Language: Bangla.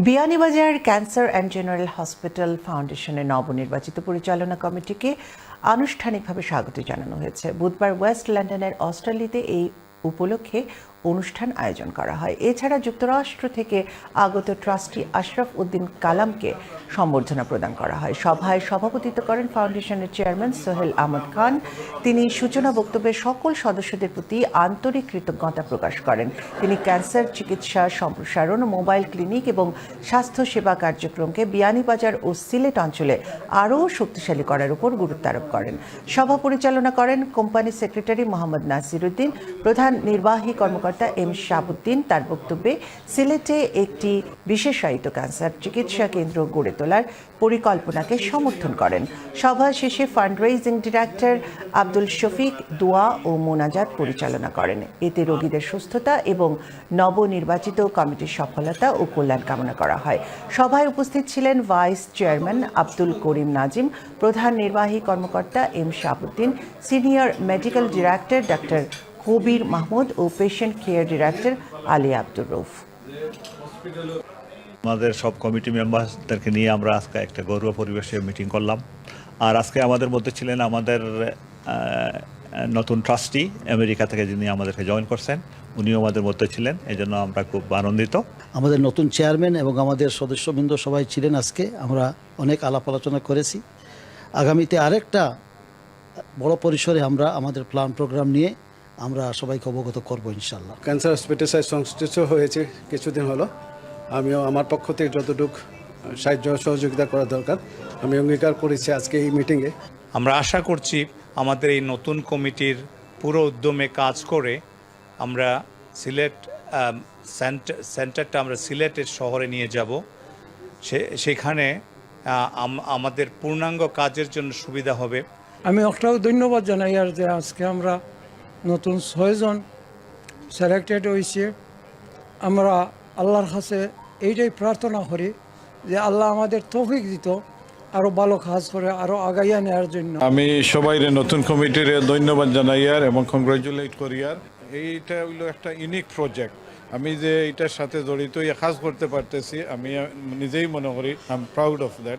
Beanibazar cancer and general hospital ফাউন্ডেশনের নবনির্বাচিত পরিচালনা কমিটিকে আনুষ্ঠানিকভাবে স্বাগত জানানো হয়েছে। বুধবার ওয়েস্ট লন্ডনের অস্ট্রেলিয়াতে এই উপলক্ষে অনুষ্ঠান আয়োজন করা হয়। এছাড়া যুক্তরাষ্ট্র থেকে আগত ট্রাস্টি আশরাফ উদ্দিন কালামকে সম্বর্ধনা প্রদান করা হয়। সভায় সভাপতিত্ব করেন ফাউন্ডেশনের চেয়ারম্যান সোহেল আহমদ খান। তিনি সূচনা বক্তব্যে সকল সদস্যদের প্রতি আন্তরিক কৃতজ্ঞতা প্রকাশ করেন। তিনি ক্যান্সার চিকিৎসা সম্প্রসারণ, মোবাইল ক্লিনিক এবং স্বাস্থ্য সেবা কার্যক্রমকে বিয়ানীবাজার ও সিলেট অঞ্চলে আরও শক্তিশালী করার উপর গুরুত্ব আরোপ করেন। সভা পরিচালনা করেন কোম্পানি সেক্রেটারি মোহাম্মদ নাসির উদ্দিন। প্রধান নির্বাহী কর্মকর্তা এম শাহাবুদ্দিন তার বক্তব্যে সিলেটে একটি বিশেষায়িত ক্যান্সার চিকিৎসা কেন্দ্র গড়ে তোলার পরিকল্পনাকে সমর্থন করেন। সভা শেষে ফান্ডরেইজিং ডিরেক্টর আব্দুল শফিক দোয়া ও মোনাজাত পরিচালনা করেন। এতে রোগীদের সুস্থতা এবং নবনির্বাচিত কমিটির সফলতা ও কল্যাণ কামনা করা হয়। সভায় উপস্থিত ছিলেন ভাইস চেয়ারম্যান আব্দুল করিম নাজিম, প্রধান নির্বাহী কর্মকর্তা M Shahabuddin, senior medical director ডাক্তার কবির মাহমুদ ও patient care director Ali Abdur Rauf. আমাদের সব কমিটি মেম্বারদেরকে নিয়ে আমরা আজকে একটা ঘরোয়া পরিবেশে মিটিং করলাম। আর আজকে আমাদের মধ্যে ছিলেন আমাদের নতুন ট্রাস্টি আমেরিকা থেকে, যিনি আমাদেরকে জয়েন করছেন, উনিও আমাদের মধ্যে ছিলেন। এই জন্য আমরা খুব আনন্দিত। আমাদের নতুন চেয়ারম্যান এবং আমাদের সদস্যবৃন্দ সবাই ছিলেন আজকে। আমরা অনেক আলাপ আলোচনা করেছি। আগামীতে আরেকটা বড় পরিসরে আমরা আমাদের প্ল্যান প্রোগ্রাম নিয়ে আমরা সবাইকে অবগত করবো ইনশাল্লাহ। ক্যান্সার হসপিটাল সংশ্লিষ্ট হয়েছে কিছুদিন হলো। আমিও আমার পক্ষ থেকে যতটুকু সাহায্য সহযোগিতা করা দরকার আমি অঙ্গীকার করেছি আজকে এই মিটিংয়ে। আমরা আশা করছি আমাদের এই নতুন কমিটির পুরো উদ্যমে কাজ করে আমরা সিলেট সেন্টারটা আমরা সিলেটের শহরে নিয়ে যাব। সেখানে আমাদের পূর্ণাঙ্গ কাজের জন্য সুবিধা হবে। আমি একটাও ধন্যবাদ জানাই আর যে আজকে আমরা নতুন 6 জন সিলেক্টেড হয়েছে। আমরা আল্লাহর কাছে এইটাই প্রার্থনা করি যে আল্লাহ আমাদের তৌফিক দিত আরও ভালো কাজ করে আরও আগাইয়া নেওয়ার জন্য। আমি সবাই নতুন কমিটির ধন্যবাদ জানাই আর এবং কংগ্রাচুলেট করি। আর এইটা হইলো একটা ইউনিক প্রজেক্ট। আমি যে এটার সাথে জড়িত কাজ করতে পারতেছি, আমি নিজেই মনে করি I am proud of that.